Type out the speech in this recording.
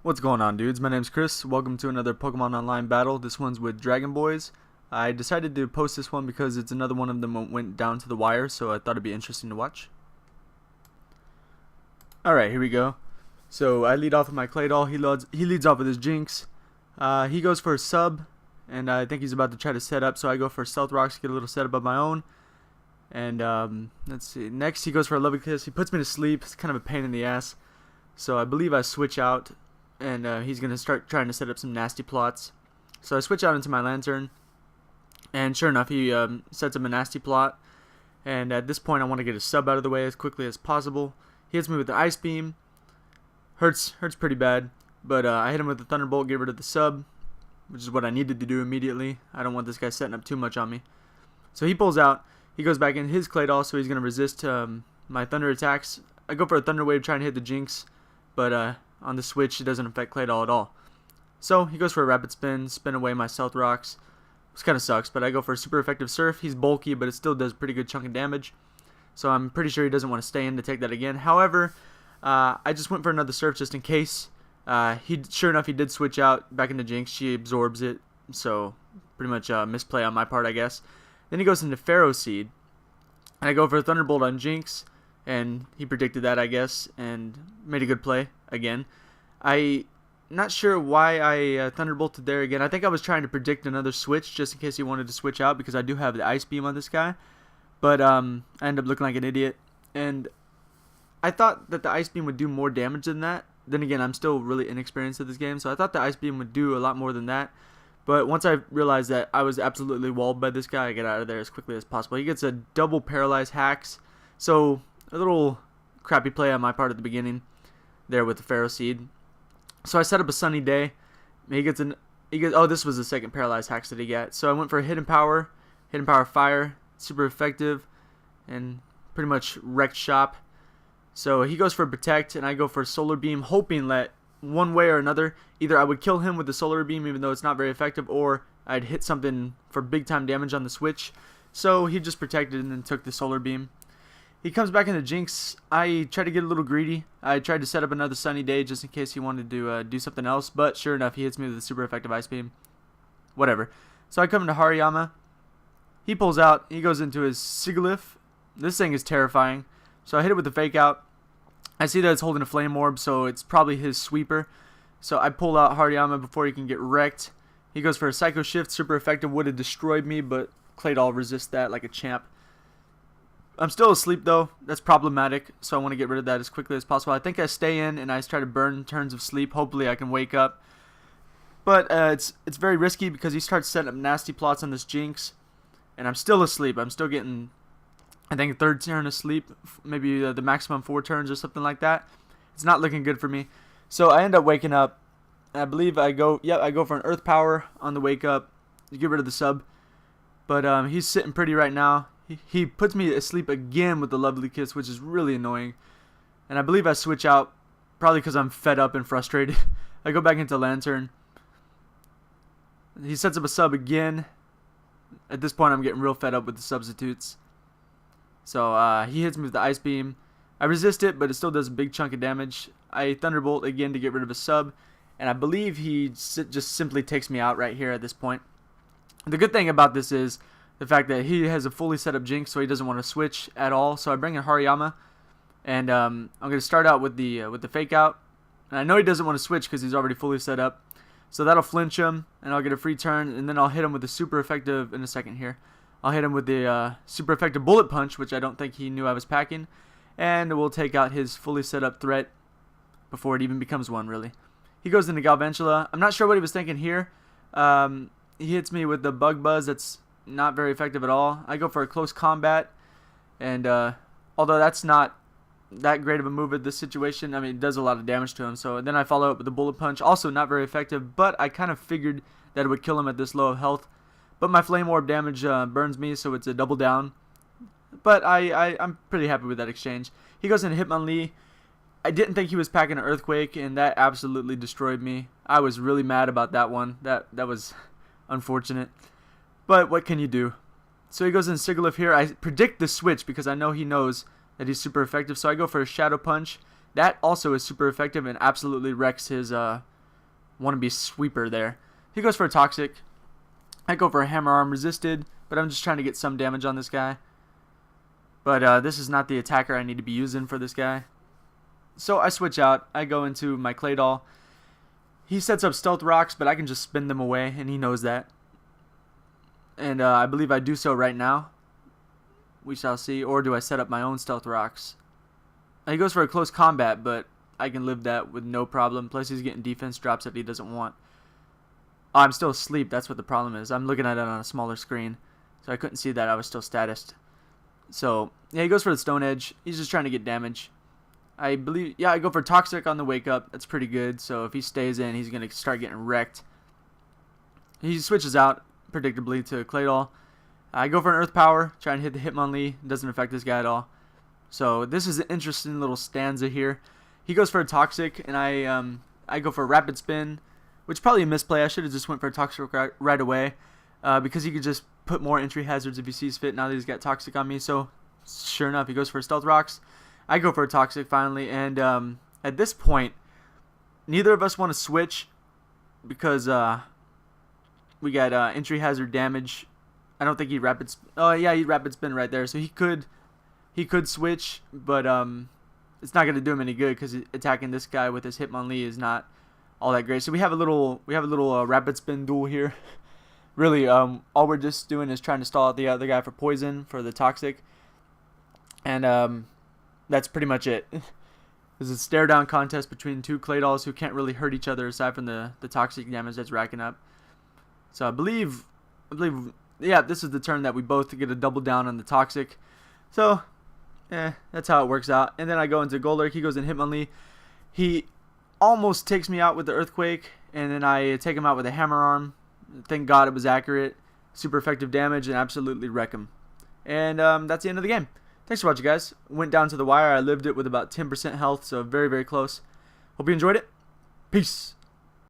What's going on, dudes? My name's Chris. Welcome to another Pokemon Online battle. This one's with Dragonboyz. I decided to post this one because it's another one of them that went down to the wire, so I thought it'd be interesting to watch. Alright, here we go. So I lead off with my Claydol. He leads off with his Jinx. He goes for a sub, and I think he's about to try to set up, so I go for Stealth Rocks to get a little setup of my own. And let's see. Next, he goes for a Lovely Kiss. He puts me to sleep. It's kind of a pain in the ass. So I believe I switch out. And he's going to start trying to set up some nasty plots. So I switch out into my Lantern. And sure enough, he sets up a nasty plot. And at this point, I want to get a sub out of the way as quickly as possible. He hits me with the Ice Beam. Hurts pretty bad. But I hit him with the Thunderbolt, get rid of the sub. Which is what I needed to do immediately. I don't want this guy setting up too much on me. So he pulls out. He goes back in his Claydol, so he's going to resist my Thunder attacks. I go for a Thunder Wave trying to hit the Jinx. But on the switch, it doesn't affect Claydol at all. So he goes for a Rapid Spin, spin away my Stealth Rocks. Which kind of sucks, but I go for a super effective Surf. He's bulky, but it still does pretty good chunk of damage. So I'm pretty sure he doesn't want to stay in to take that again. However, I just went for another Surf just in case. Sure enough, he did switch out back into Jinx. She absorbs it, so pretty much misplay on my part, I guess. Then he goes into Pharaoh Seed, and I go for a Thunderbolt on Jinx. And he predicted that, I guess, and made a good play again. Not sure why I Thunderbolted there again. I think I was trying to predict another switch just in case he wanted to switch out because I do have the Ice Beam on this guy. But I ended up looking like an idiot. And I thought that the Ice Beam would do more damage than that. Then again, I'm still really inexperienced at this game, so I thought the Ice Beam would do a lot more than that. But once I realized that I was absolutely walled by this guy, I get out of there as quickly as possible. He gets a double Paralyzed Hacks. So a little crappy play on my part at the beginning there with the Pharaoh Seed. So I set up a Sunny Day. Oh, this was the second Paralyzed Hacks that he got. So I went for a Hidden Power Fire, super effective, and pretty much wrecked shop. So he goes for a Protect, and I go for a Solar Beam, hoping that one way or another, either I would kill him with the Solar Beam, even though it's not very effective, or I'd hit something for big time damage on the switch. So he just protected and then took the Solar Beam. He comes back into Jinx. I tried to get a little greedy. I tried to set up another Sunny Day just in case he wanted to do something else. But sure enough, he hits me with a super effective Ice Beam. Whatever. So I come into Hariyama. He pulls out. He goes into his Sigilyph. This thing is terrifying. So I hit it with the Fake Out. I see that it's holding a Flame Orb, so it's probably his Sweeper. So I pull out Hariyama before he can get wrecked. He goes for a Psycho Shift. Super effective. Would have destroyed me, but Claydol resists that like a champ. I'm still asleep though. That's problematic, so I want to get rid of that as quickly as possible. I think I stay in and I try to burn turns of sleep. Hopefully I can wake up. But it's very risky because he starts setting up nasty plots on this Jinx. And I'm still asleep. I'm still getting, I think, a third turn of sleep. Maybe the maximum 4 turns or something like that. It's not looking good for me. So I end up waking up. I believe I go for an Earth Power on the wake up to get rid of the sub. But he's sitting pretty right now. He puts me asleep again with the Lovely Kiss, which is really annoying. And I believe I switch out, probably because I'm fed up and frustrated. I go back into Lantern. He sets up a sub again. At this point, I'm getting real fed up with the substitutes. So he hits me with the Ice Beam. I resist it, but it still does a big chunk of damage. I Thunderbolt again to get rid of a sub. And I believe he just simply takes me out right here at this point. The good thing about this is the fact that he has a fully set up Jinx, so he doesn't want to switch at all. So I bring in Hariyama, and I'm going to start out with the Fake Out. And I know he doesn't want to switch because he's already fully set up. So that'll flinch him, and I'll get a free turn, and then I'll hit him with the super effective in a second here. I'll hit him with the super effective Bullet Punch, which I don't think he knew I was packing. And we'll take out his fully set up threat before it even becomes one, really. He goes into Galvantula. I'm not sure what he was thinking here. He hits me with the Bug Buzz. That's not very effective at all. I go for a Close Combat, and although that's not that great of a move in this situation, I mean, it does a lot of damage to him. So then I follow up with the Bullet Punch, also not very effective, but I kind of figured that it would kill him at this low of health. But my Flame Orb damage burns me, so it's a double down. But I'm pretty happy with that exchange. He goes into Hitmonlee. I didn't think he was packing an Earthquake, and that absolutely destroyed me. I was really mad about that one. That was unfortunate. But what can you do? So he goes in Sigilyph here. I predict the switch because I know he knows that he's super effective. So I go for a Shadow Punch. That also is super effective and absolutely wrecks his wannabe sweeper there. He goes for a Toxic. I go for a Hammer Arm resisted, but I'm just trying to get some damage on this guy. But this is not the attacker I need to be using for this guy. So I switch out. I go into my Clay Doll. He sets up Stealth Rocks, but I can just spin them away, and he knows that. And I believe I do so right now. We shall see. Or do I set up my own Stealth Rocks? He goes for a close combat, but I can live that with no problem. Plus he's getting defense drops that he doesn't want. Oh, I'm still asleep. That's what the problem is. I'm looking at it on a smaller screen. So I couldn't see that. I was still statused. So, yeah, he goes for the Stone Edge. He's just trying to get damage. I believe, yeah, I go for Toxic on the Wake Up. That's pretty good. So if he stays in, he's going to start getting wrecked. He switches out, predictably, to Clay Doll. I go for an Earth Power, trying to hit the Hitmonlee. Doesn't affect this guy at all. So this is an interesting little stanza here. He goes for a Toxic, and I go for a Rapid Spin, which is probably a misplay. I should have just went for a Toxic right away, because he could just put more entry hazards if he sees fit now that he's got Toxic on me. So sure enough, he goes for Stealth Rocks. I go for a Toxic finally, and at this point, neither of us want to switch because we got entry hazard damage. I don't think he Rapid. Oh yeah, he Rapid Spin right there. So he could switch, but it's not gonna do him any good because attacking this guy with his Hitmonlee is not all that great. So we have a little Rapid Spin duel here. Really, all we're just doing is trying to stall out the other guy for poison for the Toxic, and that's pretty much it. There's a stare down contest between two Clay Dolls who can't really hurt each other aside from the Toxic damage that's racking up. So I believe, yeah, this is the turn that we both get a double down on the Toxic. So, that's how it works out. And then I go into Golurk. He goes in Hitmonlee. He almost takes me out with the Earthquake, and then I take him out with a Hammer Arm. Thank God it was accurate. Super effective damage and absolutely wreck him. And that's the end of the game. Thanks for watching, guys. Went down to the wire. I lived it with about 10% health, so very, very close. Hope you enjoyed it. Peace.